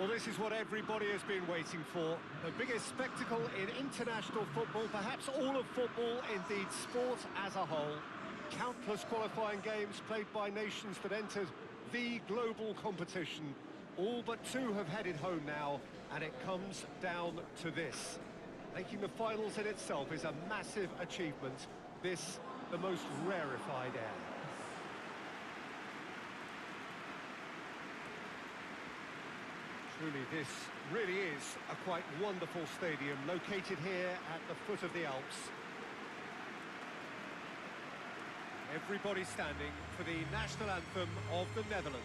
Well, this is what everybody has been waiting for. The biggest spectacle in international football, perhaps all of football, indeed sport as a whole. Countless qualifying games played by nations that entered the global competition. All but two have headed home now, and it comes down to this. Making the finals in itself is a massive achievement. This, the most rarefied air. Truly, this really is a quite wonderful stadium, located here at the foot of the Alps. Everybody standing for the national anthem of the Netherlands.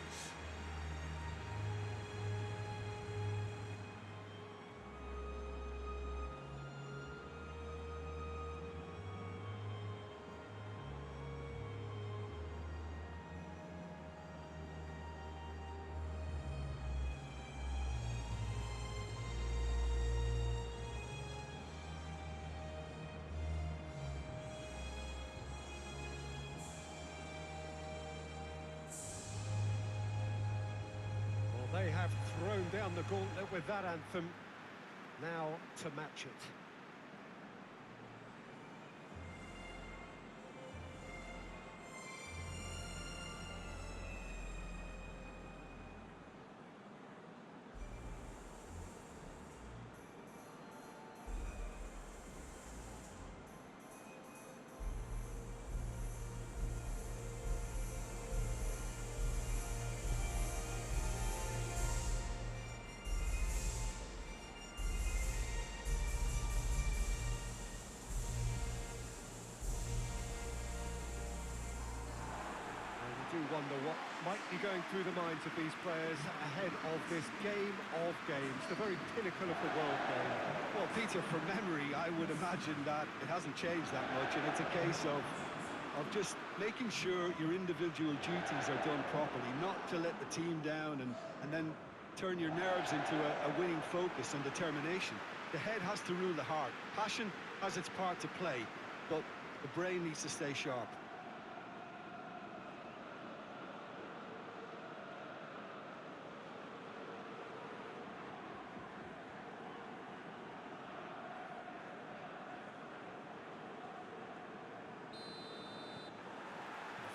They have thrown down the gauntlet with that anthem. Now to match it. I do wonder what might be going through the minds of these players ahead of this game of games, the very pinnacle of the world game. Well, Peter, from memory, I would imagine that it hasn't changed that much, and it's a case of just making sure your individual duties are done properly, not to let the team down and then turn your nerves into a winning focus and determination. The head has to rule the heart. Passion has its part to play, but the brain needs to stay sharp.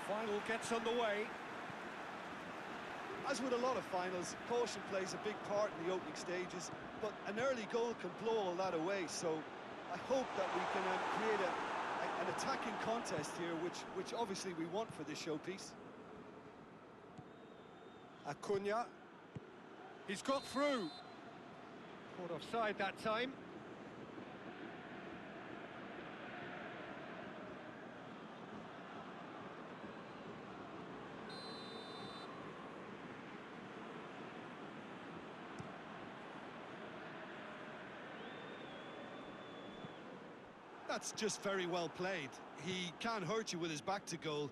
Final gets underway. As with a lot of finals, caution plays a big part in the opening stages, but an early goal can blow all that away, so I hope that we can create an attacking contest here, which obviously we want for this showpiece. Acuna. He's got through. Caught offside that time. That's just very well played. He can't hurt you with his back to goal,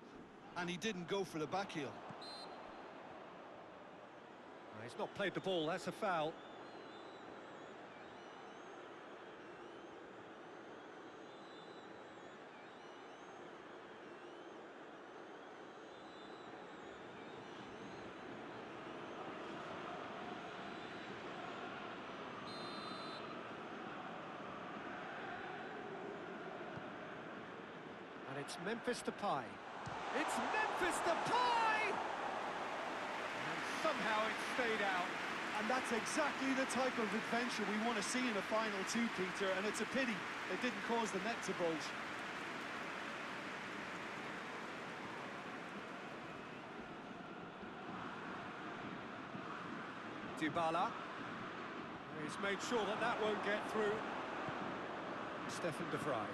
and he didn't go for the back heel. He's not played the ball, that's a foul. And it's Memphis Depay. It's Memphis Depay! And somehow it stayed out. And that's exactly the type of adventure we want to see in a final too, Peter, and it's a pity it didn't cause the net to bulge. Dybala. He's made sure that that won't get through. Stefan de Vrij.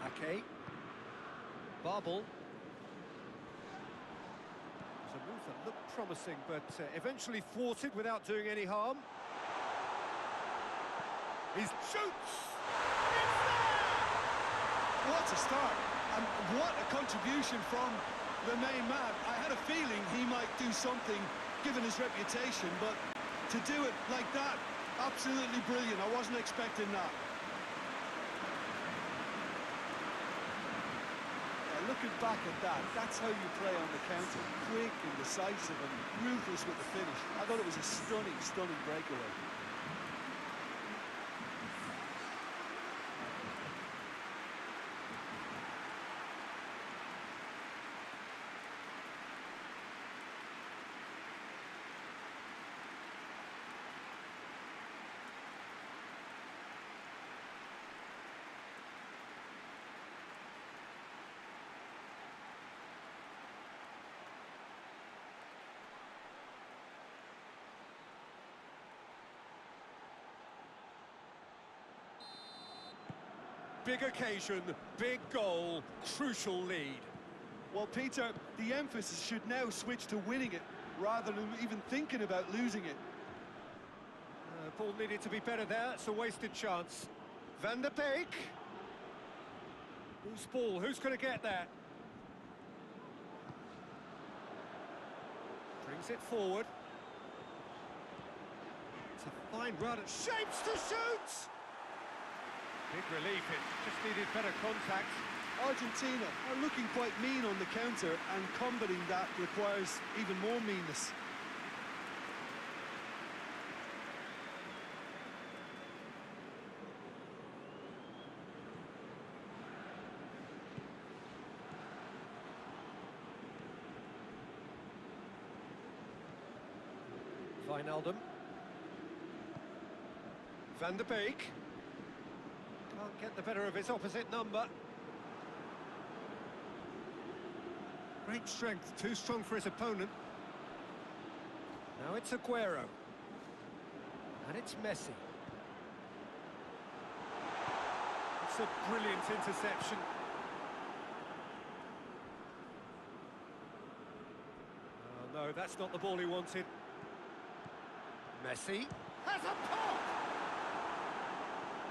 Ake. Babel. It's a move that looked promising, but eventually thwarted without doing any harm. He shoots! It's there! What a start, and what a contribution from the main man. I had a feeling he might do something, given his reputation, but to do it like that, absolutely brilliant. I wasn't expecting that. looking back at that, that's how you play on the counter. Quick and decisive and ruthless with the finish. I thought it was a stunning, stunning breakaway. Big occasion, big goal, crucial lead. Well, Peter, the emphasis should now switch to winning it, rather than even thinking about losing it. Ball needed to be better there, it's a wasted chance. Van der Beek. Who's ball, who's going to get that? Brings it forward. It's a fine run, and shapes to shoot! Big relief, it just needed better contact. Argentina are looking quite mean on the counter, and combating that requires even more meanness. Wijnaldum. Van der Beek. Can't get the better of his opposite number. Great strength, too strong for his opponent. Now it's Aguero. And it's Messi. It's a brilliant interception. Oh no, that's not the ball he wanted. Messi has a pop!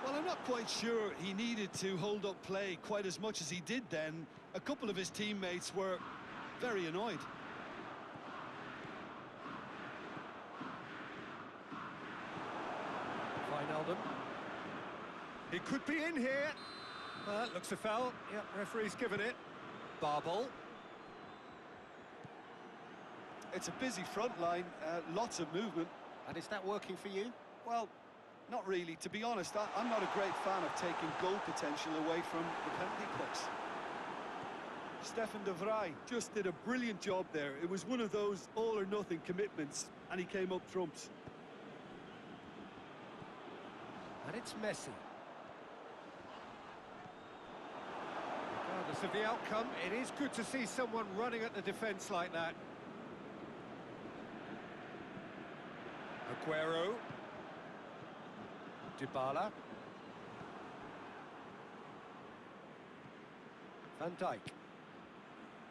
Well, I'm not quite sure he needed to hold up play quite as much as he did then. A couple of his teammates were very annoyed. Wijnaldum. He could be in here. Looks a foul. Yep, referee's given it. Barbel. It's a busy front line, lots of movement. And is that working for you? Well, not really. To be honest, I'm not a great fan of taking goal potential away from the penalty box. Stefan de Vrij just did a brilliant job there. It was one of those all-or-nothing commitments, and he came up trumps. And it's Messi. Regardless of the outcome, it is good to see someone running at the defence like that. Aguero. Dybala. Van Dijk.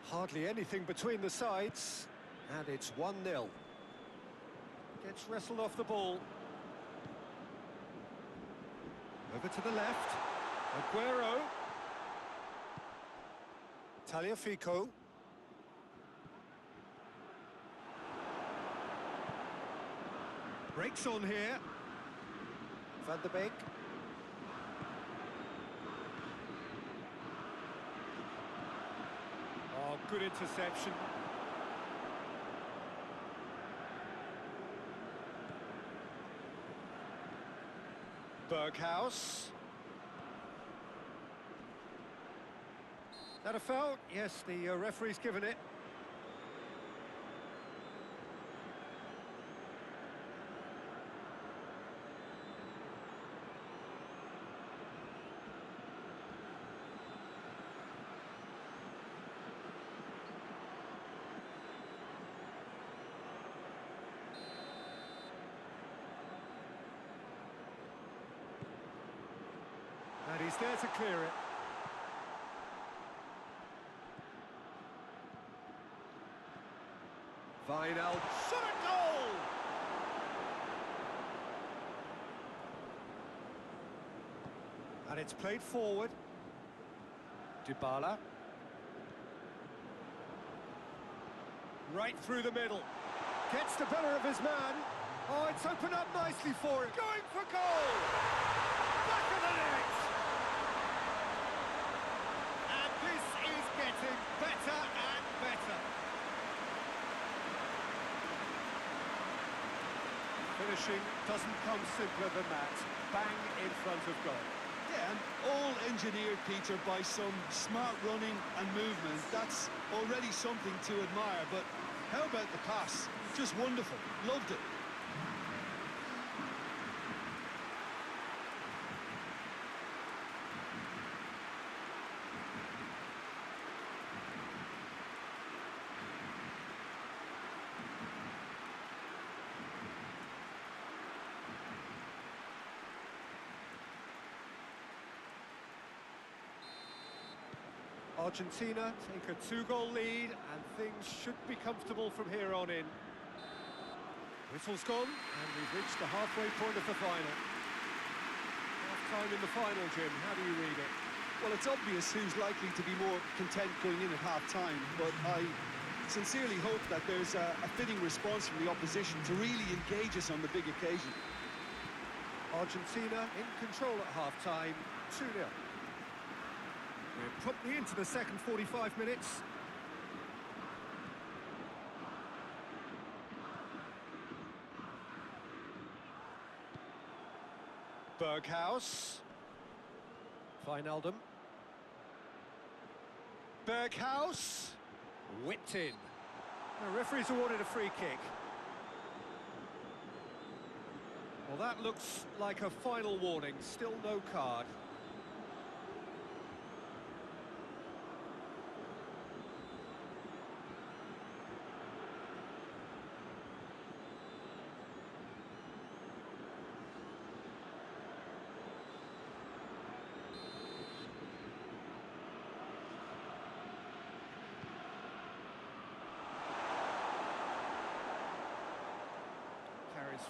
Hardly anything between the sides, and it's 1-0. Gets wrestled off the ball. Over to the left. Aguero. Tagliafico. Breaks on here. Van der Beek. Oh, good interception. Berghaus. Is that a foul? Yes, the referee's given it. And he's there to clear it. Wijnaldum, shot a goal! And it's played forward. Dybala. Right through the middle. Gets the better of his man. Oh, it's opened up nicely for him. Going for goal! Back of the net! And this is getting better and better. Finishing doesn't come simpler than that. Bang in front of goal. Yeah, and all engineered, Peter, by some smart running and movement. That's already something to admire, but how about the pass? Just wonderful. Loved it. Argentina take a 2-goal lead, and things should be comfortable from here on in. Whistle's gone, and we've reached the halfway point of the final. Half-time in the final, Jim. How do you read it? Well, it's obvious who's likely to be more content going in at half-time, but I sincerely hope that there's a fitting response from the opposition to really engage us on the big occasion. Argentina in control at half-time, 2-0. We're promptly into the second 45 minutes. Berghaus. Wijnaldum. Berghaus. Whipped in. The referee's awarded a free kick. Well, that looks like a final warning. Still no card.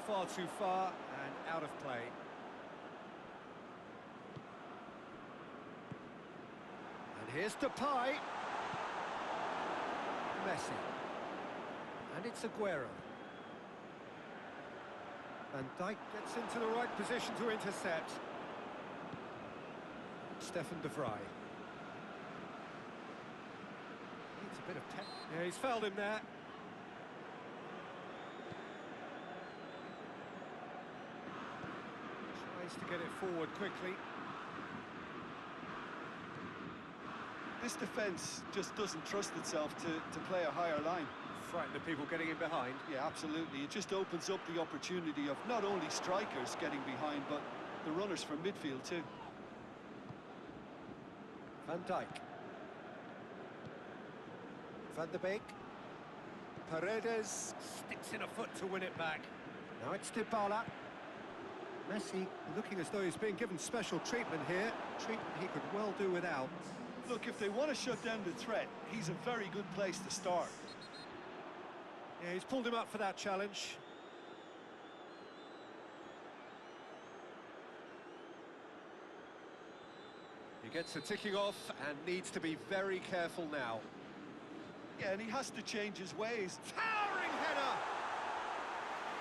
Far too far and out of play. And here's Depay. Messi. And it's Aguero. Van Dijk gets into the right position to intercept. Stefan de Vrij. Needs a bit of pep. Yeah, he's fouled him there. To get it forward quickly. This defence just doesn't trust itself to play a higher line. Frighten the people getting in behind. Yeah, absolutely. It just opens up the opportunity of not only strikers getting behind, but the runners from midfield too. Van Dijk. Van de Beek. Paredes sticks in a foot to win it back. Now it's Dybala. Messi looking as though he's being given special treatment here. Treatment he could well do without. Look, if they want to shut down the threat, he's a very good place to start. Yeah, he's pulled him up for that challenge. He gets a ticking off and needs to be very careful now. Yeah, and he has to change his ways. Towering header!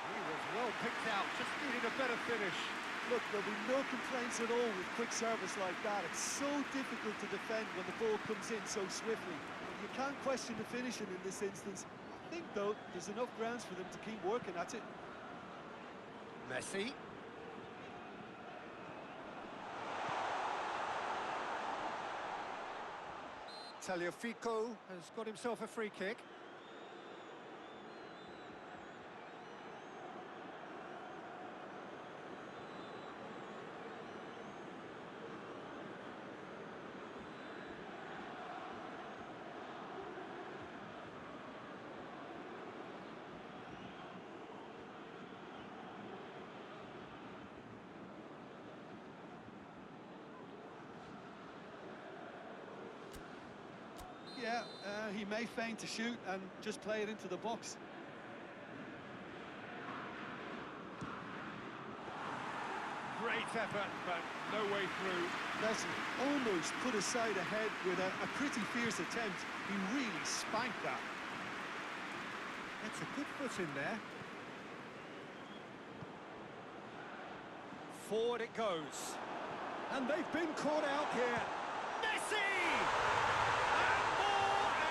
He was well picked out, just needed a better finish. Look, there'll be no complaints at all with quick service like that. It's so difficult to defend when the ball comes in so swiftly. You can't question the finishing in this instance. I think, though, there's enough grounds for them to keep working at it. Messi. Tagliafico has got himself a free kick. Yeah, he may feign to shoot and just play it into the box. Great effort, but no way through. Leslie almost put his side ahead with a pretty fierce attempt. He really spanked that. It's a good foot in there. Forward it goes. And they've been caught out here. Messi! And more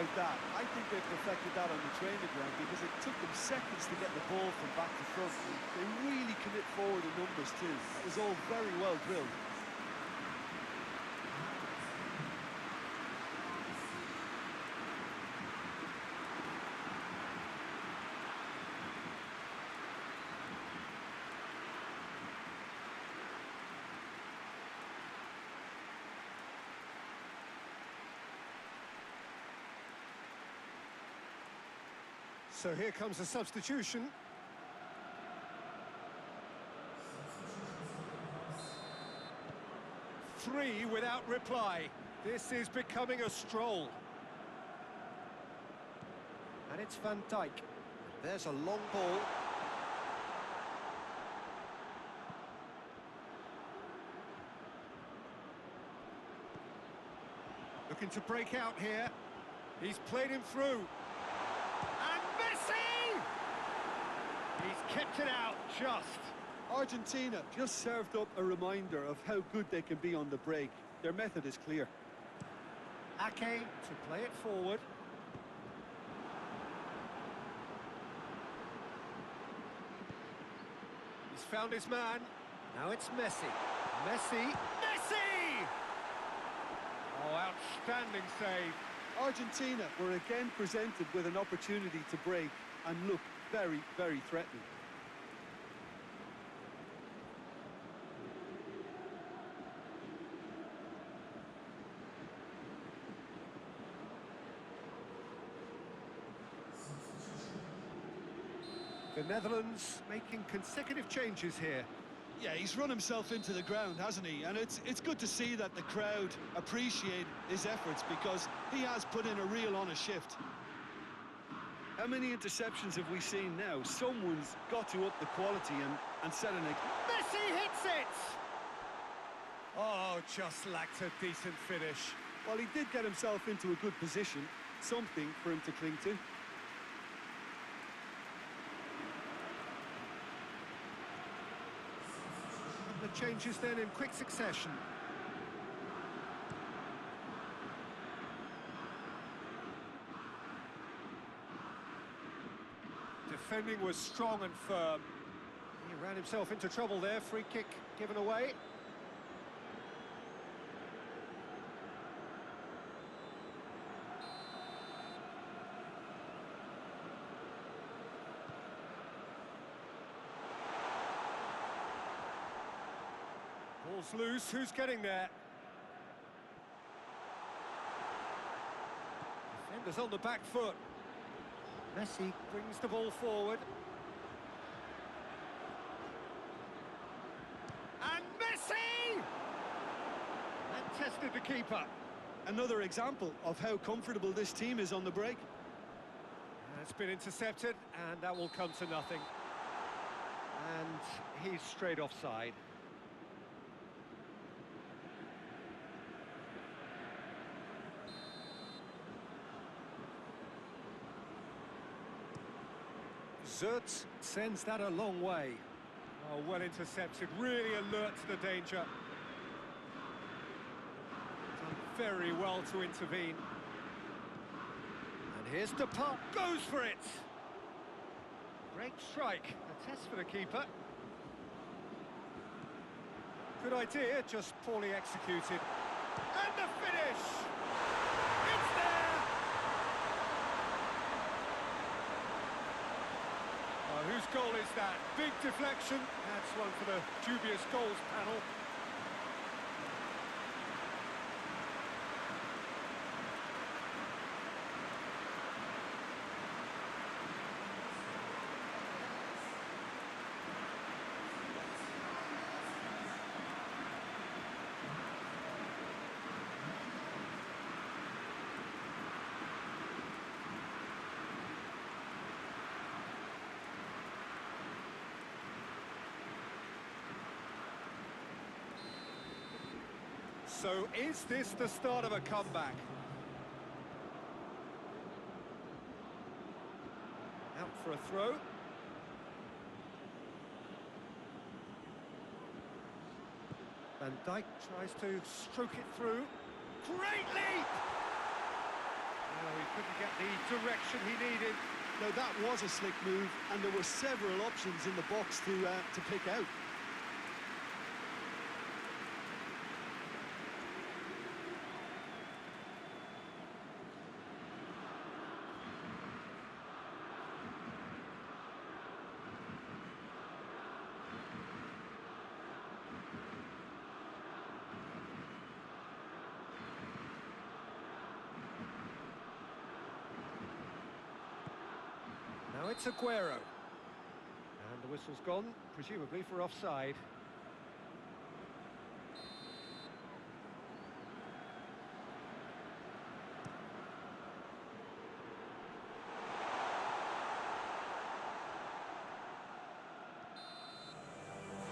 about that. I think they perfected that on the training ground because it took them seconds to get the ball from back to front. They really commit forward in numbers too. That was all very well drilled. So here comes a substitution. Three without reply. This is becoming a stroll. And it's Van Dijk. There's a long ball. Looking to break out here. He's played him through. He's kept it out, just. Argentina just served up a reminder of how good they can be on the break. Their method is clear. Ake to play it forward. He's found his man. Now it's Messi. Messi! Oh, outstanding save. Argentina were again presented with an opportunity to break and look very, very threatening. The Netherlands making consecutive changes here. Yeah, he's run himself into the ground, hasn't he? And it's good to see that the crowd appreciate his efforts because he has put in a real honest shift. How many interceptions have we seen now? Someone's got to up the quality and set an... Messi hits it! Oh, just lacked a decent finish. Well, he did get himself into a good position. Something for him to cling to. The changes then in quick succession. Defending was strong and firm. He ran himself into trouble there. Free kick given away. Ball's loose. Who's getting there? Defenders on the back foot. Messi brings the ball forward. And Messi! That tested the keeper. Another example of how comfortable this team is on the break. It's been intercepted, and that will come to nothing. And he's straight offside. Zert sends that a long way. Oh, well intercepted, really alert to the danger. Done very well to intervene. And here's Depart, goes for it! Great strike, a test for the keeper. Good idea, just poorly executed. And the finish! It's there! Whose goal is that? Big deflection. That's one for the dubious goals panel. So is this the start of a comeback? Out for a throw. Van Dijk tries to stroke it through. Great leap! Oh, he couldn't get the direction he needed. Now that was a slick move, and there were several options in the box to pick out. Now it's Aguero. And the whistle's gone, presumably for offside.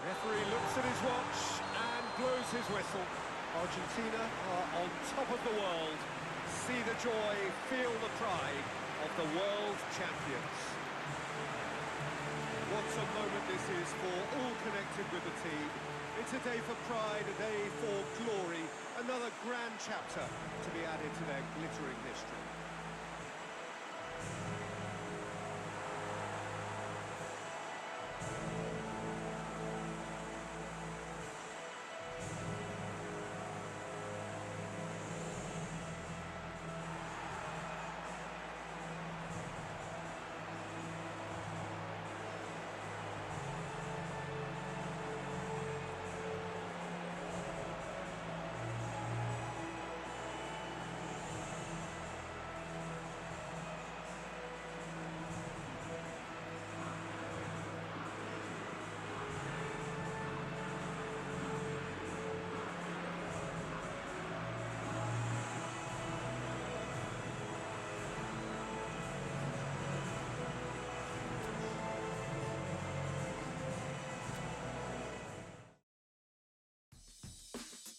Referee looks at his watch and blows his whistle. Argentina are on top of the world. See the joy, feel the pride of the world champions. What a moment this is for all connected with the team. It's a day for pride, a day for glory, another grand chapter to be added to their glittering history.